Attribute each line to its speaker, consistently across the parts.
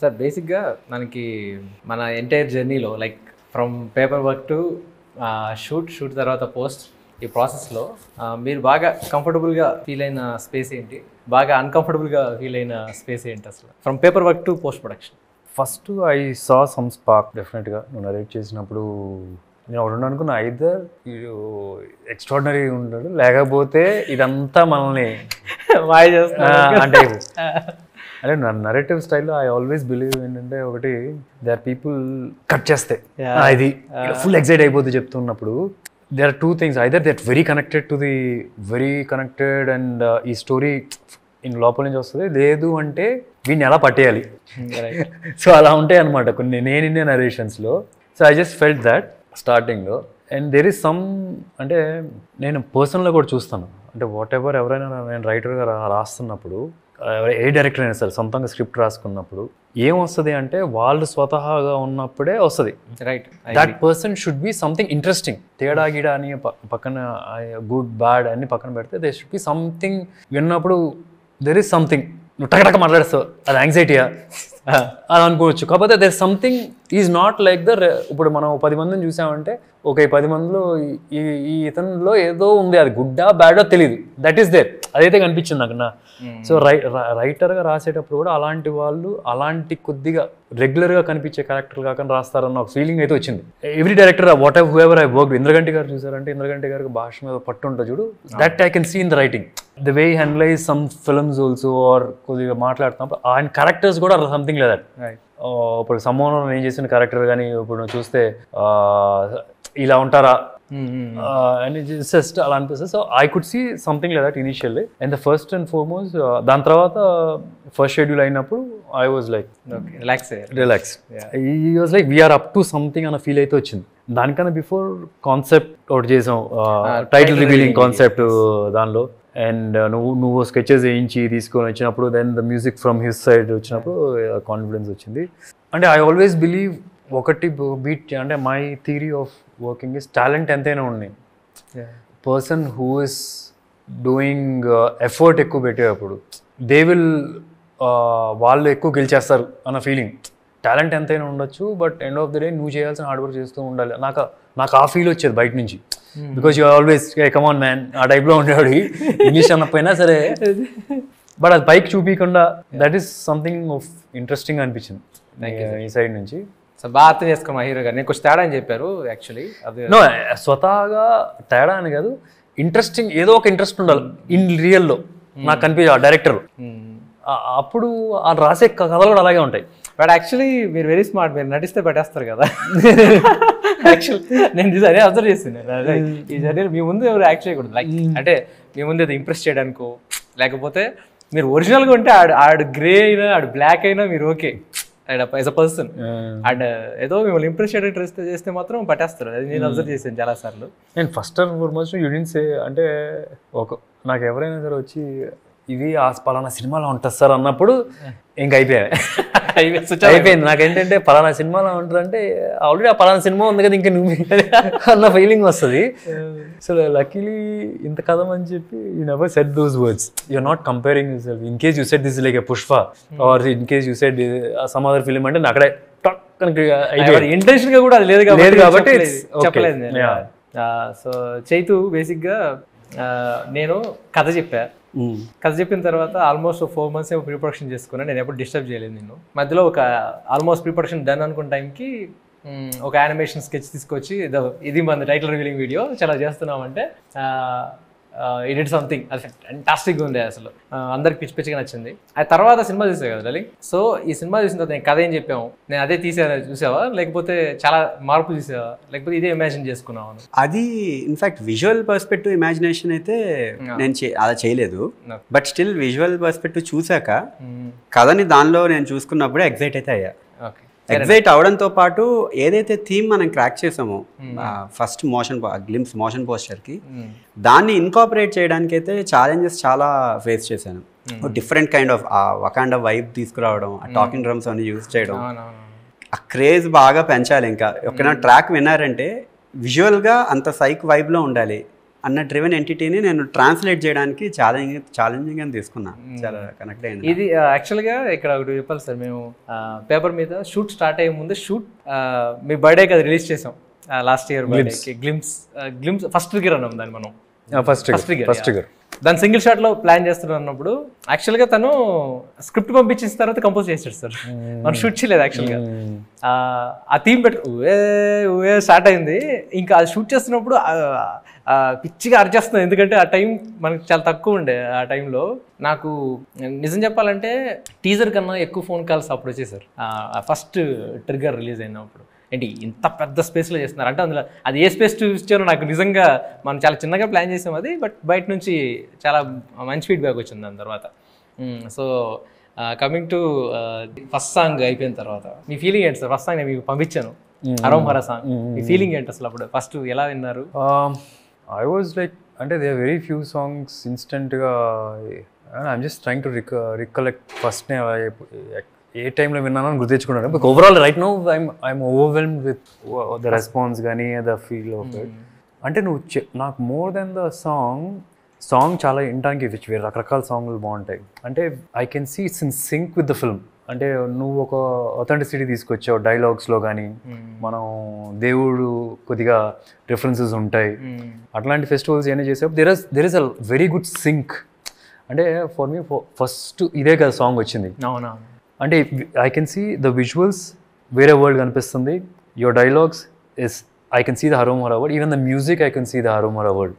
Speaker 1: Sir బేసిక్గా మనకి మన ఎంటైర్ జర్నీలో like from paper work to shoot తర్వాత పోస్ట్ ఈ ప్రాసెస్లో మీరు బాగా కంఫర్టబుల్గా ఫీల్ అయిన స్పేస్ ఏంటి, బాగా అన్కంఫర్టబుల్గా ఫీల్ అయిన స్పేస్ ఏంటి అసలు from paper work to post production?
Speaker 2: First I saw some spark డెఫినెట్గా. నువ్వు నరేట్ చేసినప్పుడు నేను ఒకటి అనుకున్నా, ఐదర్ ఎక్స్ట్రాడినరీ ఉంటాడు లేకపోతే ఇదంతా మనల్ని అంటే అదే నరేటివ్ స్టైల్లో ఐ ఆల్వేస్ బిలీవ్ ఏంటంటే, ఒకటి దే ఆర్ పీపుల్ కట్ చేస్తే ఇది ఫుల్ ఎక్సైట్ అయిపోతుంది చెప్తున్నప్పుడు. there are two things, either they're very connected and ఈ స్టోరీ ఇన్ లోపల నుంచి వస్తుంది, లేదు అంటే వీడిని ఎలా పట్టేయాలి. సో అలా ఉంటాయి అనమాట కొన్ని నేను ఇన్నే నరేషన్స్లో. So I just felt that స్టార్టింగ్లో. అండ్ దెర్ ఈస్ సమ్, అంటే నేను పర్సనల్గా కూడా చూస్తాను, అంటే వాట్ ఎవర్ ఎవరైనా నేను రైటర్గా రాస్తున్నప్పుడు, ఏ డైరెక్టర్ అయినా సరే సొంతంగా స్క్రిప్ట్ రాసుకున్నప్పుడు ఏమొస్తుంది అంటే, వాళ్ళు స్వతహాగా ఉన్నప్పుడే వస్తుంది.
Speaker 1: Right,
Speaker 2: that person should be something interesting. తేడా గిడా అని పక్కన గుడ్ బ్యాడ్ అన్ని పక్కన పెడితే దే షుడ్ బి సంథింగ్. విన్నప్పుడు దెర్ ఈస్ సంథింగ్, నువ్వు టకటక మాట్లాడేస్తావు, అది యాంగ్జైటీయా అది అనుకోవచ్చు. కాకపోతే there something is not like ఇప్పుడు మనం 10 మందిని చూసామంటే, ఒక 10 మందిలో ఈ ఇతనిలో ఏదో ఉంది, అది గుడ్డా బ్యాడో తెలియదు, దట్ ఈస్ దేర్. అదైతే కనిపించింది నాకు. సో రైటర్గా రాసేటప్పుడు కూడా అలాంటి వాళ్ళు, అలాంటి కొద్దిగా రెగ్యులర్గా కనిపించే క్యారెక్టర్లు కాకుండా రాస్తారన్న ఒక ఫీలింగ్ అయితే వచ్చింది. Every director whatever whoever I work, Indraganti garu చూసారంటే, ఇంద్రగంటి గారికి భాష మీద పట్టు ఉంటుంది చూడు, that I can see in the writing. The way handles some films also, or కొద్దిగా మాట్లాడుతున్నప్పుడు ఆయన క్యారెక్టర్స్ కూడా సంథింగ్ లేదా. ఇప్పుడు సమ్మోహన్ నేను చేసిన క్యారెక్టర్ కానీ ఇప్పుడు చూస్తే ఇలా ఉంటారా అని జస్ట్ అలా అనిపిస్తుంది. So I could see something like that initially. And the first and foremost, దాని తర్వాత ఫస్ట్ షెడ్యూల్ అయినప్పుడు I was like relax. He was like we're up to something అన్న ఫీల్ అయితే వచ్చింది. దానికన్నా బిఫోర్ కాన్సెప్ట్ ఒకటి చేసాం, టైటిల్ రివీలింగ్ కాన్సెప్ట్ దానిలో. అండ్ నువ్వు స్కెచెస్ వేయించి తీసుకొని వచ్చినప్పుడు, then the music from his side వచ్చినప్పుడు కాన్ఫిడెన్స్ వచ్చింది. అంటే ఐ ఆల్వేస్ బిలీవ్ ఒకటి బీట్, అంటే my theory of working is talent ఎంతైనా ఉంది. Person who is doing effort ఎక్కువ పెట్టేటప్పుడు దే విల్ వాళ్ళు ఎక్కువ గెలిచేస్తారు అన్న ఫీలింగ్. టాలెంట్ ఎంతైనా ఉండొచ్చు, but end of the day నువ్వు చేయాల్సిన హార్డ్ వర్క్ చేస్తూ ఉండాలి. నాకు ఆ ఫీల్ వచ్చేది బయట నుంచి. Because you always come on man ఆ టైప్లో ఉండేవాడు, ఇంగ్లీష్ అన్నపోయినా సరే. బట్ అది పైకి చూపించకుండా, that is something of interesting అనిపించింది ఈ సైడ్ నుంచి.
Speaker 1: సో బాగా అర్థం చేసుకో మా హీరో గారు. నేను కొంచెం తేడా అని చెప్పారు యాక్చువల్లీ. అది
Speaker 2: నో, స్వతహాగా తేడా అని కాదు, ఇంట్రెస్టింగ్ ఏదో ఒక ఇంట్రెస్ట్ ఉండాలి ఇన్ రియల్లో నాకు కనిపించే డైరెక్టర్. అప్పుడు ఆ రాసే కథలు కూడా అలాగే ఉంటాయి.
Speaker 1: బట్ యాక్చువల్లీ మీరు వెరీ స్మార్ట్, మీరు నటిస్తే పెట్టేస్తారు కదా. యాక్చువల్లీ నేను అదే అబ్జర్వ్ చేస్తున్నాను. ఈ జర్నీ మీ ముందు ఎవరు యాక్ట్ చేయకూడదు, లైక్ అంటే మీ ముందు ఏదో ఇంప్రెస్ చేయడానికో, లేకపోతే మీరు ఒరిజినల్గా ఉంటే ఆడు గ్రే అయినా ఆడు బ్లాక్ అయినా మీరు okay as a person. And ఏదో మిమ్మల్ని ఇంప్రెస్ చేయడానికి చేస్తే మాత్రం పట్టేస్తారు. అది నేను అబ్జర్వ్ చేశాను చాలా సార్లు.
Speaker 2: నేను ఫస్ట్ అండ్ ఫార్మోస్ట్ యూనిట్స్ అంటే, నాకు ఎవరైనా సరే వచ్చి ఇది ఆ పలానా సినిమాలో ఉంటుంది సార్ అన్నప్పుడు ఇంక అయిపోయింది. నాకేంటంటే పలానా సినిమాలో ఉంటుందంటే ఆల్రెడీ ఆ పలానా సినిమా ఉంది కదా, ఇంకా నువ్వు అన్న ఫీలింగ్ వస్తుంది. సో లక్కీలీ ఇంత కథం అని చెప్పి you never set those words. You're not comparing yourself. In case you set this like a Pushpa or in case you set some other film అంటే అక్కడే
Speaker 1: ఇంటెన్షన్ గా కూడా అది లేదు కాబట్టి చెప్పలేదు. సో చైతు బేసిక్గా నేను కథ చెప్పిన తర్వాత ఆల్మోస్ట్ 4 months ఏమో ప్రీ ప్రొడక్షన్ చేసుకున్నాను. నేను ఎప్పుడు డిస్టర్బ్ చేయలేదు. నేను మధ్యలో ఒక ఆల్మోస్ట్ ప్రీ ప్రొడక్షన్ డన్ అనుకున్న టైంకి ఒక యానిమేషన్ స్కెచ్ తీసుకొచ్చి ఇది మన టైటిల్ రివీలింగ్ వీడియో చాలా చేస్తున్నామంటే ఎడిట్ సంథింగ్ అది ఫ్యాంటాస్టిక్గా ఉంది. అసలు అందరికి పిచ్చి పిచ్చిగా నచ్చింది. ఆ తర్వాత సినిమా చూసావు కదా డార్లింగ్. సో ఈ సినిమా చూసిన తర్వాత నేను కథ ఏం చెప్పాము, నేను అదే చూసావా, లేకపోతే చాలా మార్పులు చూసావా, లేకపోతే ఇదే ఇమాజిన్ చేసుకున్నావా?
Speaker 3: అది ఇన్ఫాక్ట్ విజువల్ పర్స్పెక్టివ్ ఇమాజినేషన్ అయితే నేను అలా చేయలేదు. బట్ స్టిల్ విజువల్ పర్స్పెక్టివ్ చూసాక కథని దానిలో నేను చూసుకున్నప్పుడే ఎగ్జైట్ అయితే అయ్యా. ఎగ్జైట్ అవడంతో పాటు ఏదైతే థీమ్ మనం క్రాక్ చేసామో ఫస్ట్ గ్లిమ్స్ మోషన్ పోస్టర్కి, దాన్ని ఇన్కాపరేట్ చేయడానికి అయితే ఛాలెంజెస్ చాలా ఫేస్ చేశాను. డిఫరెంట్ కైండ్ ఆఫ్ వకాండా వైబ్ తీసుకురావడం, ఆ టాకింగ్ డ్రమ్స్ అన్ని యూజ్ చేయడం, ఆ క్రేజ్ బాగా పెంచాలి. ఇంకా ఒక ట్రాక్ విన్నారంటే విజువల్గా అంత సైక్ వైబ్లో ఉండాలి, అన్న డ్రివెన్ ఎంటిటీని నేను ట్రాన్స్లేట్ చేయడానికి ఛాలెంజింగ్ అని తీసుకున్నా. చాలా కనెక్ట్ అయింది.
Speaker 1: ఇది యాక్చువల్గా ఇక్కడ ఒకటి చెప్పాలి సార్, మేము పేపర్ మీద షూట్ స్టార్ట్ అయ్యే ముందు మీ బర్త్డేకి అది రిలీజ్ చేసాం లాస్ట్ ఇయర్ బర్త్డేకి. గ్లిమ్స్ ఫస్ట్ ట్రిగర్ అన్నాం దాన్ని మనం. ఫస్ట్ ట్రిగర్ దాని సింగిల్ షాట్ లో ప్లాన్ చేస్తున్నప్పుడు యాక్చువల్గా తను స్క్రిప్ట్ పంపించిన తర్వాత కంపోజ్ చేసాడు సార్. మనం షూట్ చేయలేదు యాక్చువల్గా. ఆ థీమ్ ఊవే స్టార్ట్ అయింది. ఇంకా అది షూట్ చేస్తున్నప్పుడు పిచ్చిగా అర్చేస్తుంది, ఎందుకంటే ఆ టైం మనకి చాలా తక్కువ ఉండే. ఆ టైంలో నాకు నిజం చెప్పాలంటే టీజర్ కన్నా ఎక్కువ ఫోన్ కాల్స్ అప్పుడు వచ్చేసారు ఫస్ట్ ట్రిగర్ రిలీజ్ అయినప్పుడు. ఏంటి ఇంత పెద్ద స్పేస్లో చేస్తున్నారు అంటే, అందులో అది ఏ స్పేస్ చూపించారో నాకు నిజంగా, మనం చాలా చిన్నగా ప్లాన్ చేసాం అది, బట్ బయట నుంచి చాలా మంచి ఫీడ్బ్యాక్ వచ్చింది దాని తర్వాత. So coming to first song అయిపోయిన తర్వాత మీ ఫీలింగ్ ఏంటి సార్? ఫస్ట్ సాంగ్ నేను మీకు పంపించాను, హరోం హరా సాంగ్. మీ ఫీలింగ్ ఏంటి అసలు అప్పుడు ఫస్ట్ ఎలా విన్నారు?
Speaker 2: ఐ వాజ్ లైక్, అంటే they are very few songs ఇన్స్టెంట్గా I'm just trying to recollect ఫస్ట్నే ఏ టైంలో విన్నానని గుర్తు తెచ్చుకున్నాను. But overall right now I'm overwhelmed with the response కానీ ద ఫీల్ ఆఫ్ ఇట్. అంటే నాకు మోర్ దెన్ ద సాంగ్ చాలా వినడానికి రకరకాల సాంగ్లు బాగుంటాయి. అంటే I can see it's in sync with the film. అంటే నువ్వు ఒక అథెంటిసిటీ తీసుకొచ్చావు డైలాగ్స్లో కానీ, మనం దేవుడు కొద్దిగా రిఫరెన్సెస్ ఉంటాయి. అట్లాంటి ఫెస్టివల్స్ ఏమైనా చేసావు, there is a very good sync. అంటే ఫర్ మీ ఫస్ట్ ఇదే కదా సాంగ్ వచ్చింది.
Speaker 1: అవునా?
Speaker 2: అంటే I can see the visuals, వేరే వరల్డ్ కనిపిస్తుంది. Your dialogues is I can see the Harom Hara world. Even the music I can see the Harom Hara world.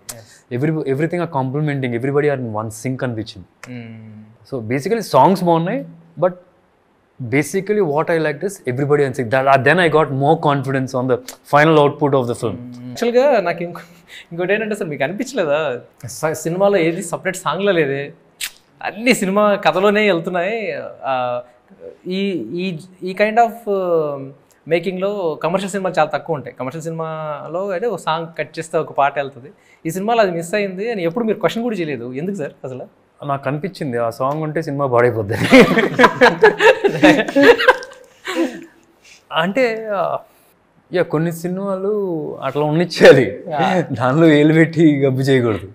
Speaker 2: Everything are complementing, everybody are in one sync అనిపించింది. So basically songs బాగున్నాయి, but basically what I liked is everybody and saying that then I got more confidence on the final output of the film.
Speaker 1: యాక్చువల్గా నాకు ఇంకోటి ఏంటంటే sir, మీకు అనిపించలేదా సినిమాలో ఏది సపరేట్ సాంగ్లో లేదే, అన్ని సినిమా కథలోనే వెళ్తున్నాయి. ఈ కైండ్ ఆఫ్ మేకింగ్లో కమర్షియల్ సినిమాలు చాలా తక్కువ ఉంటాయి. కమర్షియల్ సినిమాలో అంటే ఒక సాంగ్ కట్ చేస్తే ఒక పాట వెళ్తుంది. ఈ సినిమాలో అది మిస్ అయింది అని ఎప్పుడు మీరు క్వశ్చన్ కూడా చేయలేదు, ఎందుకు సార్? అసలు
Speaker 2: నాకు అనిపించింది ఆ సాంగ్ ఉంటే సినిమా పాడైపోద్ది. అంటే కొన్ని సినిమాలు అట్లా ఉండిచ్చేది, దానిలో ఏలు పెట్టి గబ్బు చేయకూడదు.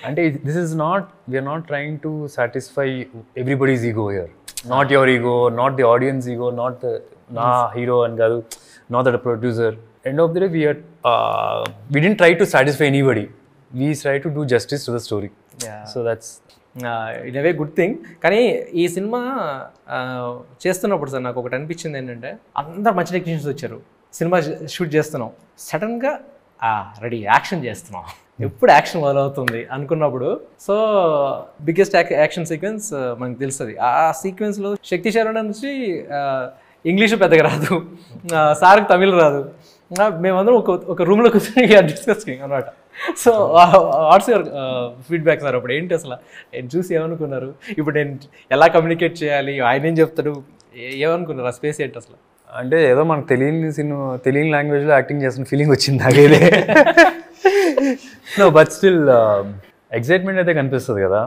Speaker 2: అంటే this is we're not trying to satisfy everybody's ego here. Not your ego, not the audience ego, not నా హీరో అని కాదు, not that producer. End of the day we didn't try to satisfy anybody. We try to do justice to the story. So that's
Speaker 1: in a way good thing. కానీ ఈ cinema చేస్తున్నప్పుడు sir నాకు ఒకటి అనిపించింది ఏంటంటే, అందరు మంచి టెక్నీషియన్స్ వచ్చారు, సినిమా షూట్ చేస్తున్నాం, సడన్గా రెడీ యాక్షన్ చేస్తున్నాం, ఎప్పుడు యాక్షన్ మొదలవుతుంది అనుకున్నప్పుడు, సో బిగ్గెస్ట్ యాక్షన్ సీక్వెన్స్ మనకు తెలుస్తుంది. ఆ సీక్వెన్స్లో శక్తి శరవణ నుంచి ఇంగ్లీషు పెద్దగా రాదు, సార్కి తమిళ్ రాదు, మేమందరం ఒక రూమ్లో కూర్చొని డిస్కసింగ్ అనమాట. So what's your feedback sir? అప్పుడు ఏంటి అసలు నేను చూసి ఏమనుకున్నారు? ఇప్పుడు నేను ఎలా కమ్యూనికేట్ చేయాలి, ఆయన ఏం చెప్తాడు, ఏమనుకున్నారు? ఆ స్పేస్ ఏంటి అసలు?
Speaker 2: అంటే ఏదో మనకు తెలియని లాంగ్వేజ్లో యాక్టింగ్ చేస్తున్న ఫీలింగ్ వచ్చింది నాకైతే. బట్ స్టిల్ ఎక్సైట్మెంట్ అయితే కనిపిస్తుంది కదా,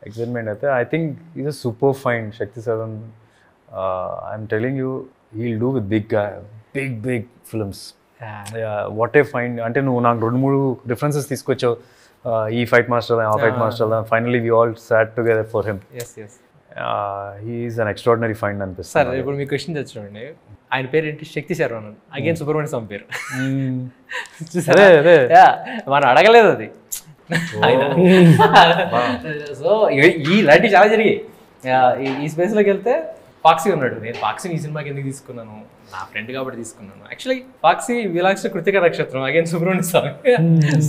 Speaker 2: ఎక్సైట్మెంట్ అయితే. I think is a super fine Shakti Sadan. I'm telling you, he'll do with big films. What a fine. అంటే నువ్వు నాకు 2-3 రిఫరెన్సెస్ తీసుకొచ్చావు, ఈ ఫైట్ మాస్టర్, ఆ fight master. Finally we all sat together for him. He is an extraordinary find అనిపిస్తుంది.
Speaker 1: Sir ఇప్పుడు మీ question తెచ్చుకోండి, ఆయన పేరు ఏంటి? శక్తి శరవణన్, అగైన్ సుబ్రహ్మణ్య స్వామి పేరు. మనం అడగలేదు అది. సో ఇలాంటివి చాలా జరిగాయి. ఈ స్పేస్లోకి వెళ్తే ఫాక్సీ ఉన్నాడు. నేను ఫాక్సీని ఈ సినిమాకి ఎందుకు తీసుకున్నాను, నా ఫ్రెండ్ కాబట్టి తీసుకున్నాను. యాక్చువల్లీ ఫాక్సీ విలాక్ష కృతిక నక్షత్రం, అగైన్ సుబ్రహ్మణ్య స్వామి.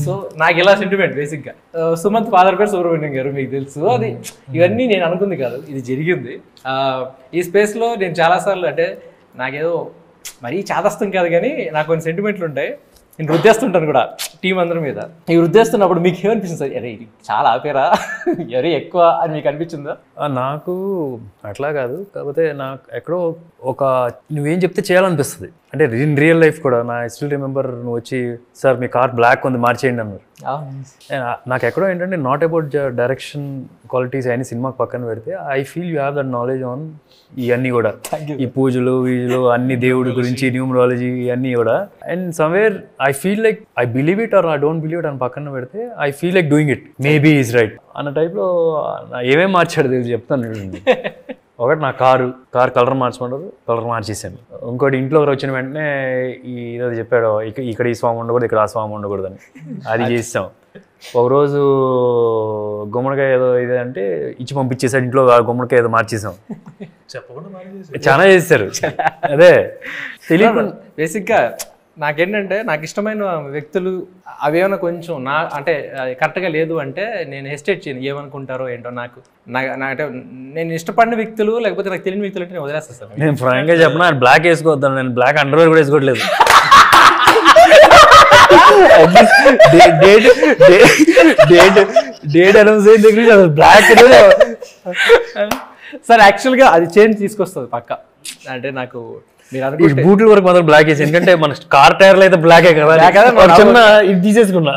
Speaker 1: సో నాకు ఇలా సెంటిమెంట్ బేసిక్గా. సుమంత్ ఫాదర్ పేరు సుబ్రహ్మణ్యం గారు, మీకు తెలుసు. అది ఇవన్నీ నేను అనుకుంది కాదు, ఇది జరిగింది. ఈ స్పేస్లో నేను చాలాసార్లు, అంటే నాకేదో మరీ చాదస్తం కాదు కానీ నాకు కొన్ని సెంటిమెంట్లు ఉంటాయి. నేను రుద్దేస్తుంటాను కూడా టీం అందరి మీద. ఈ రుద్దేస్తున్నప్పుడు మీకు ఏమనిపిస్తుంది సార్? అరే ఇది చాలా ఆపేరా, ఎవరి ఎక్కువ అని మీకు అనిపించిందా?
Speaker 2: నాకు అట్లా కాదు, కాకపోతే నాకు ఎక్కడో నువ్వేం చెప్తే చేయాలనిపిస్తుంది. అంటే ఇన్ రియల్ లైఫ్ కూడా నా స్టిల్ రిమెంబర్, నువ్వు వచ్చి సార్ మీ కార్ బ్లాక్ ఉంది మార్చేయండి అన్నారు. నాకు ఎక్కడో ఏంటంటే నాట్ అబౌట్ డైరెక్షన్ క్వాలిటీస్ అని సినిమాకి పక్కన పెడితే, I feel you have that knowledge on ఇవన్నీ కూడా, ఈ పూజలు వీజులు అన్ని దేవుడి గురించి, న్యూమరాలజీ ఇవన్నీ కూడా. And somewhere I feel like I believe it or I don't believe అని పక్కన పెడితే I feel like doing it maybe is right అన్న టైప్లో ఏమేమి మార్చాడు తెలిసి చెప్తాను. ఒకటి నా కారు కలర్ మార్చమంటారు, కలర్ మార్చేసాను. ఇంకోటి ఇంట్లో వచ్చిన వెంటనే ఏదో చెప్పాడు, ఇక్కడ ఈ స్వామి ఉండకూడదు, ఇక్కడ ఆ స్వామి ఉండకూడదు అని, అది చేసాం. ఒకరోజు గుమ్మడికాయ ఏదో ఇదే అంటే ఇచ్చి పంపించేసాడు, ఇంట్లో గుమ్మడికాయ ఏదో మార్చేసాం. చాలా చేస్తారు. అదే తెలియదు.
Speaker 1: బేసిక్గా నాకేంటంటే నాకు ఇష్టమైన వ్యక్తులు అవేమైనా కొంచెం నా అంటే కరెక్ట్గా లేదు అంటే నేను హెసిటేట్ చేయను, ఏమనుకుంటారో ఏంటో. నాకు అంటే నేను ఇష్టపడిన వ్యక్తులు లేకపోతే నాకు తెలియని వ్యక్తులు అంటే నేను వదిలేస్తాను సార్.
Speaker 2: నేను ఫ్రాంక్గా చెప్పిన బ్లాక్ వేసుకోవద్దాను, నేను బ్లాక్ అండర్వేర్ కూడా వేసుకోవట్లేదు. డేట్ అనౌన్స్ అయిన దగ్గర బ్లాక్
Speaker 1: సార్ యాక్చువల్గా అది చేంజ్ తీసుకొస్తుంది పక్క. అంటే నాకు
Speaker 2: బూట్ల వరకు మాత్రం బ్లాక్ వేసి, ఎందుకంటే మన కార్ టైర్లు అయితే బ్లాకే కదా, చిన్న ఇది తీసేసుకున్నా.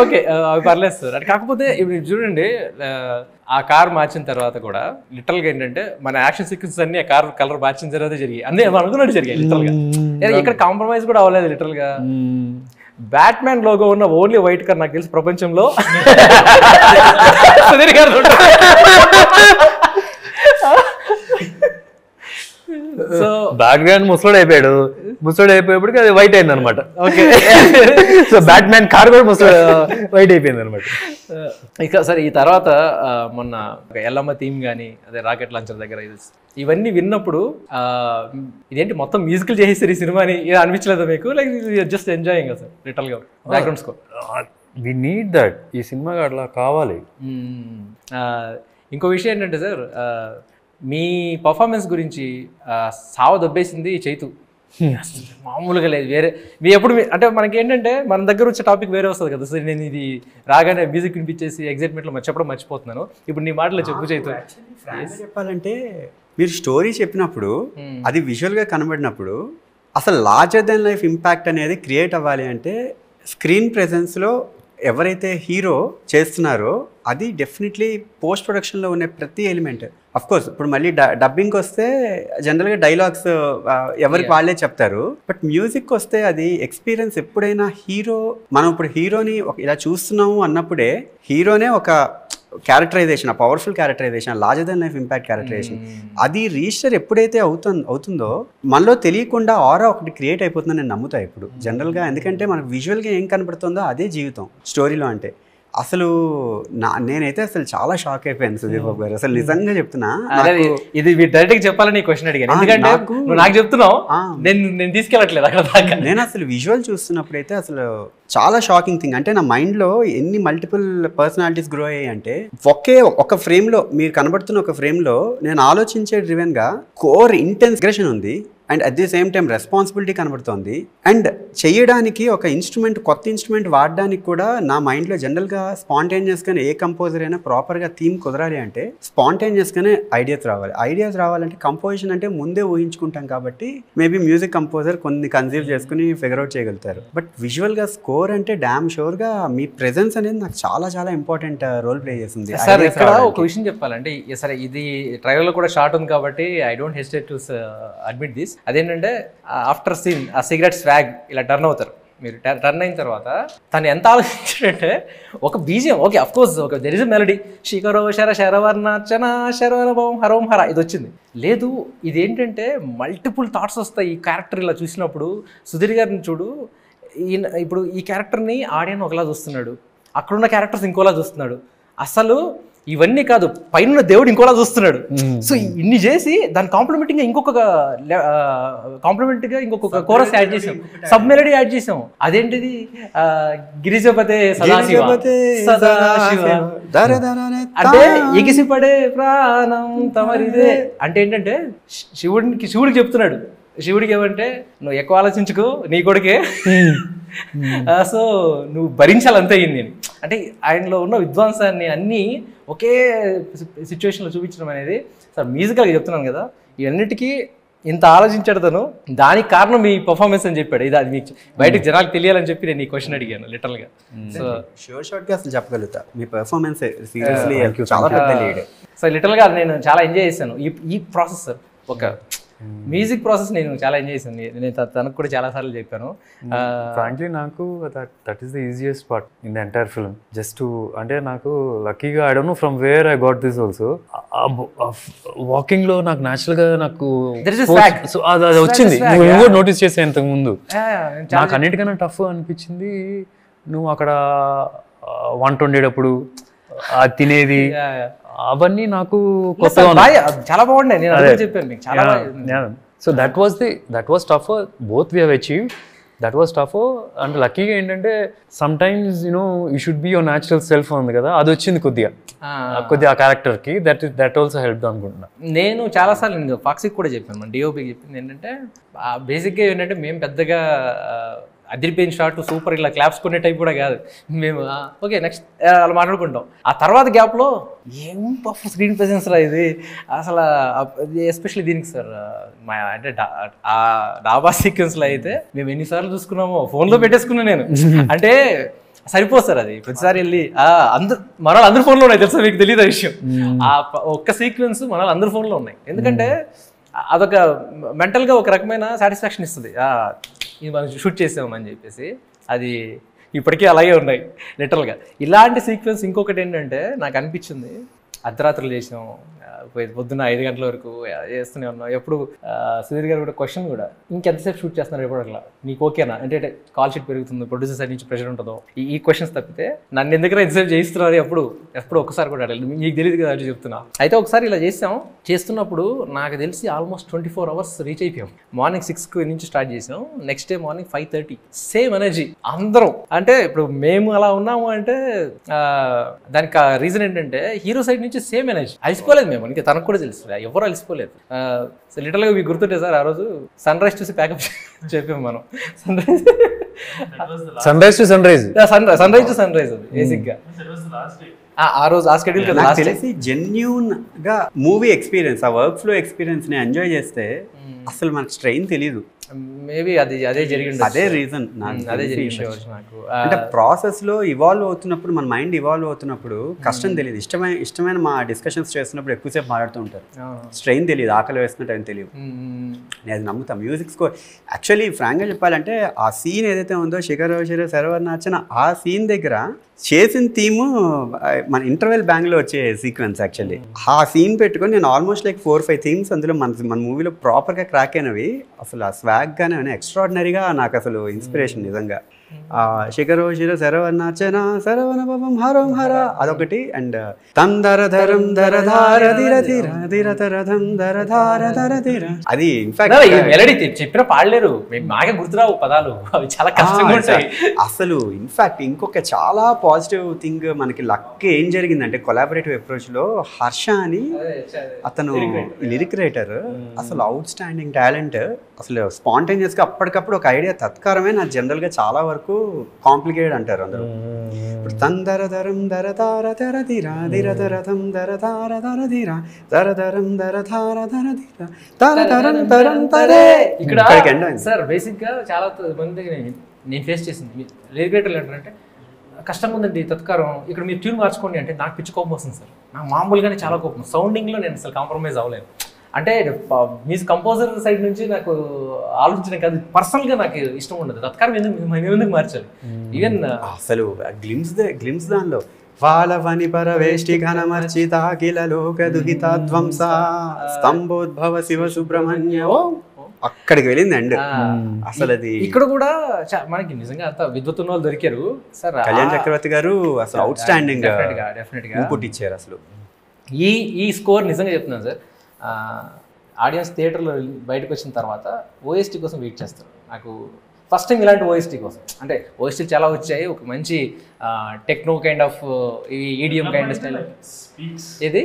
Speaker 1: ఓకే అవి పర్లేదు సార్. అంటే కాకపోతే ఇప్పుడు చూడండి, ఆ కార్ మార్చిన తర్వాత కూడా లిటరల్ గా ఏంటంటే మన యాక్షన్ సీక్వెన్స్ అన్ని ఆ కార్ కలర్ మార్చిన తర్వాత జరిగాయి, అన్నీ అనుకున్నట్టు జరిగాయి లిటరల్ గా. ఇక్కడ కాంప్రమైజ్ కూడా అవ్వలేదు లిటరల్ గా. బ్యాట్మ్యాన్ లోగో ఉన్న ఓన్లీ వైట్ కార్ నాకు తెలిసి ప్రపంచంలో సుధీర్ గారు. సో
Speaker 2: బ్యాక్గ్రౌండ్ ముసలోడు అయిపోయేప్పటికి అది వైట్ అయింది అనమాట. ఓకే, సో బ్యాట్మ్యాన్ కార్ కూడా ముసలోడు వైట్ అయిపోయింది అనమాట.
Speaker 1: ఇక సరే, ఈ తర్వాత మొన్న ఎల్లమ్మ థీమ్ కానీ అదే రాకెట్ లాంచర్ దగ్గర ఇవన్నీ విన్నప్పుడు ఇదేంటి మొత్తం మ్యూజికల్ చేసేసారు ఈ సినిమాని అనిపించలేదా మీకు? Like just enjoying sir literal గా background score.
Speaker 2: We need that, ఈ సినిమాకి అట్లా కావాలి.
Speaker 1: ఇంకో విషయం ఏంటంటే సార్, మీ పర్ఫార్మెన్స్ గురించి సావ దొబ్బేసింది చైతు. మామూలుగా లేదు. వేరే మీ ఎప్పుడు అంటే మనకి ఏంటంటే మన దగ్గర వచ్చే టాపిక్ వేరే వస్తుంది కదా సార్. నేను ఇది రాగానే మ్యూజిక్ వినిపించేసి ఎగ్జైట్మెంట్లో చెప్పడం మర్చిపోతున్నాను. ఇప్పుడు నీ మాటలో చెప్పు చైతు.
Speaker 3: చెప్పాలంటే మీరు స్టోరీ చెప్పినప్పుడు అది విజువల్గా కనబడినప్పుడు అసలు లార్జర్ దెన్ లైఫ్ ఇంపాక్ట్ అనేది క్రియేట్ అవ్వాలి అంటే స్క్రీన్ ప్రెజెన్స్లో ఎవరైతే హీరో చేస్తున్నారో అది డెఫినెట్లీ పోస్ట్ ప్రొడక్షన్లో ఉన్న ప్రతి ఎలిమెంట్. అఫ్ కోర్స్ ఇప్పుడు మళ్ళీ డబ్బింగ్కి వస్తే జనరల్గా డైలాగ్స్ ఎవరికి వాళ్ళే చెప్తారు, బట్ మ్యూజిక్ వస్తే అది ఎక్స్పీరియన్స్. ఎప్పుడైనా హీరో మనం ఇప్పుడు హీరోని ఇలా చూస్తున్నాము అన్నప్పుడే హీరోనే ఒక క్యారెక్టరైజేషన్, ఆ powerful characterization, larger than life impact characterization, అది రిజిస్టర్ ఎప్పుడైతే అవుతుందో మనలో తెలియకుండా ఆరా ఒకటి క్రియేట్ అయిపోతుందని నేను నమ్ముతా ఇప్పుడు జనరల్గా. ఎందుకంటే మనకు విజువల్గా ఏం కనపడుతుందో అదే జీవితం స్టోరీలో. అంటే అసలు నేనైతే అసలు చాలా షాక్ అయిపోయాను సుధీర్ బాబు గారు, అసలు నిజంగా చెప్తున్నా.
Speaker 1: ఇది డైరెక్ట్ గా చెప్పాలని క్వశ్చన్ అడిగాను, ఎందుకంటే నాకు చెప్తున్నావు, నేను తీసుకెళ్ళట్లేదు అక్కడ దాకా.
Speaker 3: నేను అసలు విజువల్ చూస్తున్నప్పుడు అయితే అసలు చాలా షాకింగ్ థింగ్. అంటే నా మైండ్లో ఎన్ని మల్టిపుల్ పర్సనాలిటీస్ గ్రో అయ్యాయి అంటే ఒక ఫ్రేమ్లో మీరు కనబడుతున్న ఒక ఫ్రేమ్లో నేను ఆలోచించే డ్రివెన్గా కోర్ ఇంటెన్స్ అగ్రెషన్ ఉంది, and at the same time responsibility కనబడుతోంది. అండ్ చేయడానికి ఒక ఇన్స్ట్రుమెంట్, కొత్త ఇన్స్ట్రుమెంట్ వాడడానికి కూడా నా మైండ్లో జనరల్గా స్పాంటేనియస్గానే ఏ కంపోజర్ అయినా ప్రాపర్గా థీమ్ కుదరాలి అంటే స్పాంటేనియస్గానే ఐడియాస్ రావాలంటే కంపోజిషన్ అంటే ముందే ఊహించుకుంటాం కాబట్టి మేబీ మ్యూజిక్ కంపోజర్ కొన్ని కన్సీవ్ చేసుకుని ఫిగర్ అవుట్ చేయగలుగుతారు. బట్ విజువల్గా స్కోర్ అంటే డామ్ షూర్గా మీ ప్రెజెన్స్ అనేది నాకు చాలా చాలా ఇంపార్టెంట్ రోల్ ప్లే చేస్తుంది.
Speaker 1: సార్ ఇక్కడ ఒక విషయం చెప్పాలంటే, సరే ఇది ట్రైలర్లో కూడా షార్ట్ ఉంది కాబట్టి I don't hesitate to admit this. అదేంటంటే ఆఫ్టర్ సీన్ ఆ సిగరెట్ స్వాగ్ ఇలా టర్న్ అవుతారు, మీరు టర్న్ అయిన తర్వాత తను ఎంత ఆలోచించాడంటే ఒక బీజియం, ఓకే అఫ్ కోర్స్ ఒక దెర్ ఇస్ ఎ మెలడీ, శిఖరో శర శరవర్ణర్చన శరవరభం హరోం హర, ఇది వచ్చింది. లేదు ఇదేంటంటే మల్టిపుల్ థాట్స్ వస్తాయి ఈ క్యారెక్టర్ ఇలా చూసినప్పుడు. సుధీర్ గారిని చూడు, ఇప్పుడు ఈ క్యారెక్టర్ని ఆడియన్ ఒకలా చూస్తున్నాడు, అక్కడున్న క్యారెక్టర్స్ ఇంకోలా చూస్తున్నాడు. అసలు ఇవన్నీ కాదు, పైన దేవుడు ఇంకోలా చూస్తున్నాడు. సో ఇన్ని చేసి దాని కాంప్లిమెంటింగ్గా ఇంకొక కోరస్ యాడ్ చేసాం, సబ్ మెలడీ యాడ్ చేసాం. అదేంటిది గిరిజపతే సదాశివ అంటే ఎగిసిపడే ప్రాణం తమరిదే అంటే ఏంటంటే శివుడికి చెప్తున్నాడు. శివుడికి ఏమంటే నువ్వు ఎక్కువ ఆలోచించుకో, నీ కొడుకే, సో నువ్వు భరించాలంతే అయింది అని. అంటే ఆయనలో ఉన్న విద్వాంసాన్ని అన్నీ ఒకే సిచ్యువేషన్లో చూపించడం అనేది సార్ మ్యూజికల్గా చెప్తున్నాను కదా, ఇవన్నిటికీ ఇంత ఆలోచించాడు తను. దానికి కారణం మీ పర్ఫార్మెన్స్ అని చెప్పాడు. ఇది అది మీకు బయటకు జనాలకు తెలియాలని చెప్పి నేను ఈ క్వశ్చన్ అడిగాను లిటరల్గా. సో
Speaker 3: షార్ట్గా అసలు చెప్పగలుగుతా మీ పర్ఫార్మెన్స్ సీరియస్లీ చాలా పెద్ద లీడ్.
Speaker 1: సో లిటరల్గా నేను చాలా ఎంజాయ్ చేశాను ఈ ప్రాసెస్ సార్. ఒక మ్యూజిక్ ప్రాసెస్ నేను చాలా ఎంజాయ్ చేశాను. నేను తనకు కూడా చాలా సార్లు చెప్పాను.
Speaker 2: ఫ్రాంక్లీ నాకు that is the easiest part in the entire film. Just అంటే నాకు లక్కీగా I don't know from where I got this also. Walking లో నాకు న్యాచురల్ గా నాకు అది వచ్చింది. నువ్వు కూడా నోటీస్ చేసే ఇంతకు ముందు. నాకు అన్నిటికన్నా టఫ్ అనిపించింది నువ్వు అక్కడ వంట వండేటప్పుడు తినేది అవన్నీ నాకు కొత్తగా
Speaker 1: చాలా బాగుండే. నేను చెప్పాను మీకు చాలా.
Speaker 2: So that was tough. Both we have achieved. That was tough. అంటే లక్కీగా ఏంటంటే some times you know you should be your natural self ఉంది కదా, అది వచ్చింది కొద్దిగా ఆ క్యారెక్టర్కి. దట్ ఆల్సో హెల్ప్ అనుకుంటున్నా.
Speaker 1: నేను చాలాసార్లు నేను ఫాక్సీకి కూడా చెప్పాను, మన డిఓపికి చెప్పింది ఏంటంటే బేసిక్గా ఏంటంటే మేము పెద్దగా అదిరిపోయిన షాట్ సూపర్ ఇలా క్లాప్స్ కొనే టైప్ కూడా కాదు. మేము ఓకే నెక్స్ట్ అలా మాట్లాడుకుంటాం. ఆ తర్వాత గ్యాప్లో ఏం పఫ్ స్క్రీన్ ప్రెజెన్స్ రా ఇది అసలు. ఎస్పెషల్లీ దీనికి సార్ మా అంటే ఆ డాబా సీక్వెన్స్లో అయితే మేము ఎన్నిసార్లు చూసుకున్నామో ఫోన్లో పెట్టేసుకున్నాను నేను. అంటే సరిపోదు సార్ అది ప్రతిసారి వెళ్ళి మన అందరి ఫోన్లో ఉన్నాయి తెలుసా మీకు తెలియదు ఆ విషయం. ఆ ఒక్క సీక్వెన్స్ మన అందరి ఫోన్లో ఉన్నాయి. ఎందుకంటే అదొక మెంటల్గా ఒక రకమైన సాటిస్ఫాక్షన్ ఇస్తుంది. ఇది మనం షూట్ చేసామని చెప్పేసి అది ఇప్పటికీ అలాగే ఉన్నాయి లిటరల్గా. ఇలాంటి సీక్వెన్స్ ఇంకొకటి ఏంటంటే నాకు అనిపించింది, అర్ధరాత్రులు చేసాం, పొద్దున్న 5 గంటల వరకు చేస్తూనే ఉన్నాం. ఎప్పుడు సుధీర్ గారు కూడా క్వశ్చన్ కూడా ఇంకెంతసేపు షూట్ చేస్తున్నారు ఎప్పుడు అట్లా నీకు ఓకేనా అంటే కాల్ షీట్ పెరుగుతుంది, ప్రొడ్యూసర్ సైడ్ నుంచి ప్రెషర్ ఉంటుందో, ఈ క్వశ్చన్స్ తప్పితే నన్ను ఎందుకైనా ఎంతసేపు చేయిస్తున్నారు ఎప్పుడు ఒక్కసారి కూడా అడగలేదు. మీకు తెలియదు కదా అంటే చెప్తున్నా. అయితే ఒకసారి ఇలా చేస్తున్నప్పుడు నాకు తెలిసి ఆల్మోస్ట్ 24 hours రీచ్ అయిపోయాం. మార్నింగ్ 6 నుంచి స్టార్ట్ చేసాం, next day morning 5:30. Same energy అందరం. అంటే ఇప్పుడు మేము అలా ఉన్నాము అంటే దానికి రీజన్ ఏంటంటే హీరో సైడ్ నుంచి సేమ్ ఎనర్జీ. అలసిపోలేదు మేము, ఇంకా తనకు కూడా తెలుసు ఎవరు అలసిపోలేదు. లిటరల్గా మీకు గుర్తుంటే సార్ ఆ రోజు సన్ రైజ్ చూసి ప్యాకప్ చెప్పాము మనం.
Speaker 2: Sunrise to sunrise
Speaker 1: అది బేసిక్గా ఆ రోజు ఆ షెడ్యూల్ కదా.
Speaker 3: తెలిసి జెన్యూన్ గా మూవీ ఎక్స్పీరియన్స్, ఆ వర్క్ ఫ్లో ఎక్స్పీరియన్స్ ని ఎంజాయ్ చేస్తే అసలు మనకు స్ట్రెయిన్ తెలియదు.
Speaker 1: మేబీ అదే జరిగింది.
Speaker 3: అదే రీజన్
Speaker 1: అదే జరిగింది నాకు.
Speaker 3: అంటే ప్రాసెస్ లో ఇవాల్వ్ అవుతున్నప్పుడు, మన మైండ్ ఇవాల్వ్ అవుతున్నప్పుడు కష్టం తెలియదు. ఇష్టమైన మా డిస్కషన్స్ చేస్తున్నప్పుడు ఎక్కువసేపు మాట్లాడుతూ ఉంటారు, స్ట్రెయిన్ తెలియదు, ఆకలి వేస్తున్న టైం తెలియదు. నేను అది నమ్ముతాను. మ్యూజిక్ స్కోర్ యాక్చువల్లీ ఫ్రాంక్గా చెప్పాలంటే ఆ సీన్ ఏదైతే ఉందో శిఖర్ శరవర్నాచన, ఆ సీన్ దగ్గర చేసిన థీము మన ఇంటర్వెల్ బ్యాంగ్లో వచ్చే సీక్వెన్స్. యాక్చువల్లీ ఆ సీన్ పెట్టుకొని నేను ఆల్మోస్ట్ లైక్ 4-5 థీమ్స్ అందులో మన మూవీలో ప్రాపర్గా క్రాక్ అయినవి. అసలు ఆ స్వాగ్ గానే ఎక్స్ట్రాడినరీగా నాకు అసలు ఇన్స్పిరేషన్ నిజంగా. శిఖరో శిర శరవనాచన శరవణ పవం హరం హర అదొకటి. అండ్ తందరధరం దరధార ధిర ధిర ధిరధరధం దరధార ధర ధిర, అది ఇన్ఫాక్ట్
Speaker 1: మెలడీ చెప్పిన పాడలేరు, మాకే గుర్తురావు పదాలు, అవి చాలా కష్టంగా ఉంటాయి
Speaker 3: అసలు. ఇన్ఫాక్ట్ ఇంకొక చాలా పాజిటివ్ థింగ్ మనకి లక్ ఏం జరిగిందంటే కొలాబరేటివ్ అప్రోచ్ లో హర్ష అని అతను లిరిక్ రైటర్, అసలు అవుట్ స్టాండింగ్ టాలెంట్. అసలు స్పాంటేనియస్ గా అప్పటికప్పుడు ఒక ఐడియా తత్కారమే. నాకు జనరల్ గా చాలా వరకు కాంప్లికేటెడ్ అంటారు అందరూ. ఇప్పుడు తందరధరం దరధార ధర ధిర ధిరధరధం దరధార ధర ధిర దరధరం దరధార ధర ధిర దరధరం దరం తరే.
Speaker 1: ఇక్కడ సార్ బేసిక్ గా చాలా మంది నేను ఫేస్ చేసింది లిరిక్ రైటర్లు ఏంటంటే కష్టంగా ఉందండి తత్కారం, ఇక్కడ మీరు ట్యూన్ మార్చుకోండి అంటే నాకు పిచ్చి కోపం వస్తుంది సార్. నాకు మామూలుగానే చాలా కోపం. సౌండింగ్లో నేను అసలు కాంప్రమైజ్ అవ్వలేను. అంటే మ్యూజిక్ కంపోజర్ సైడ్ నుంచి నాకు ఆలోచించడం కాదు, పర్సనల్గా నాకు ఇష్టం ఉండదు. తత్కారం ఎందుకు మార్చాలి. ఈవెన్
Speaker 3: అసలు గ్లిమ్స్ దానిలో వాలవని పరవేష్టి ఘనమర్చిత అఖిల లోక దుహితాధ్వంస స్తంభోద్భవ శివ సుబ్రహ్మణ్య అక్కడికి వెళ్ళింది అండ్ అసలు అది. ఇక్కడ
Speaker 1: కూడా మనకి నిజంగా అంత విద్వత్తున్న వాళ్ళు దొరికారు సార్.
Speaker 3: కళ్యాణ్ చక్రవర్తి గారు అసలు అవుట్ స్టాండింగ్ ఇన్పుట్ ఇచ్చారు. అసలు
Speaker 1: ఈ స్కోర్ నిజంగా చెప్తున్నాను సార్, ఆడియన్స్ థియేటర్లో బయటకు వచ్చిన తర్వాత ఓఎస్టీ కోసం వెయిట్ చేస్తారు. నాకు ఫస్ట్ టైం ఇలాంటి ఓఎస్టీ కోసం, అంటే ఓఎస్టీ చాలా వచ్చాయి, ఒక మంచి techno kind of ఈడియం kind style. ఇది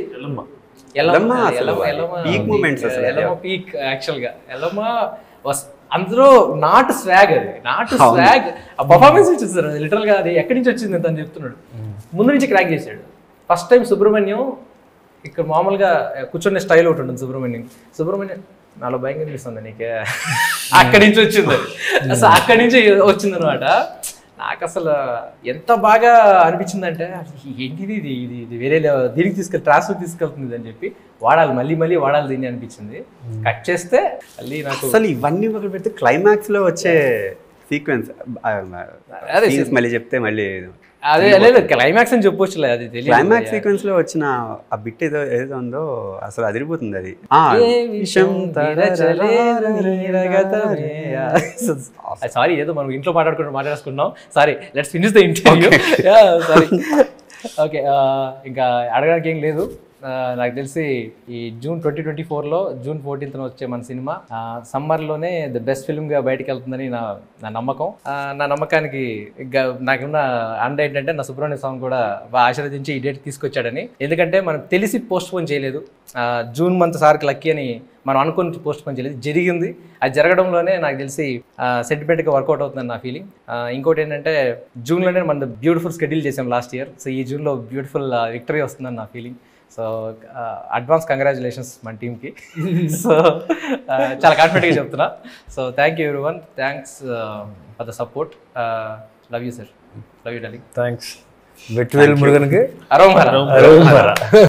Speaker 1: పీక్ యాక్చువల్గా ఎల్లమ్మ అందులో నాట్ స్వాగ్, అది నాట్ స్వాగ్ ఆ పర్ఫార్మెన్స్ ఇచ్చింది సార్. లిటరల్గా అది ఎక్కడి నుంచి వచ్చింది అని తను చెప్తున్నాడు. ముందు నుంచి క్రాక్ చేశాడు. ఫస్ట్ టైం సుబ్రహ్మణ్యం ఇక్కడ మామూలుగా కూర్చునే స్టైల్ ఒకటి ఉంటుంది. సుబ్రహ్మణ్యం నాలో భయం కనిపిస్తుంది నీకే, అక్కడి నుంచి వచ్చింది. అసలు అక్కడి నుంచి వచ్చింది అనమాట. నాకు అసలు ఎంత బాగా అనిపించిందంటే ఏంటిది ఇది ఇది ఇది వేరే దీనికి ట్రాన్స్ఫర్ తీసుకెళ్తుంది అని చెప్పి వాడాలి మళ్ళీ వాడాలి దీన్ని అనిపించింది. కట్ చేస్తే మళ్ళీ నాకు
Speaker 3: అసలు ఇవన్నీ ఒకటి పెడితే క్లైమాక్స్ లో వచ్చే సీక్వెన్స్ మళ్ళీ చెప్తే మళ్ళీ
Speaker 1: అదే లేదు క్లైమాక్స్ అని చెప్పొచ్చులే, అది తెలియదు.
Speaker 3: క్లైమాక్స్ సీక్వెన్స్ లో వచ్చిన ఆ బిట్ ఏదో ఉందో అసలు అదిరిపోతుంది అది.
Speaker 1: సారీ ఏదో మనం ఇంట్లో మాట్లాడేసుకున్నాం. Sorry, let's finish the interview. Sorry, okay. ఇంకా అడగడానికి ఏం లేదు. నాకు తెలిసి ఈ జూన్ 2024లో జూన్ 14th వచ్చే మన సినిమా సమ్మర్లోనే ద బెస్ట్ ఫిల్మ్గా బయటకు వెళ్తుందని నా నమ్మకం. నా నమ్మకానికి నాకున్న అండ ఏంటంటే నా సుబ్రహ్మణ్య స్వామి కూడా బాగా ఆశీర్వదించి ఈ డేట్ తీసుకొచ్చాడని. ఎందుకంటే మనం తెలిసి పోస్ట్ పోన్ చేయలేదు, జూన్ మంత్ సార్కి లక్కీ అని మనం అనుకుని పోస్ట్ పోన్ చేయలేదు, జరిగింది. అది జరగడంలోనే నాకు తెలిసి సెంటిమెంట్గా వర్కౌట్ అవుతుందని నా ఫీలింగ్. ఇంకోటి ఏంటంటే జూన్లోనే మనం బ్యూటిఫుల్ షెడ్యూల్ చేసాం లాస్ట్ ఇయర్. సో ఈ జూన్లో బ్యూటిఫుల్ విక్టరీ వస్తుందని నా ఫీలింగ్. సో అడ్వాన్స్ కంగ్రాచులేషన్స్ మన టీమ్కి. సో చాలా కాన్ఫిడెంట్గా చెప్తున్నా. So thank you everyone, thanks for the support. Love you sir, love you darling.
Speaker 2: Thanks. Vetrivel మురుగన్కి
Speaker 1: అరోమరా.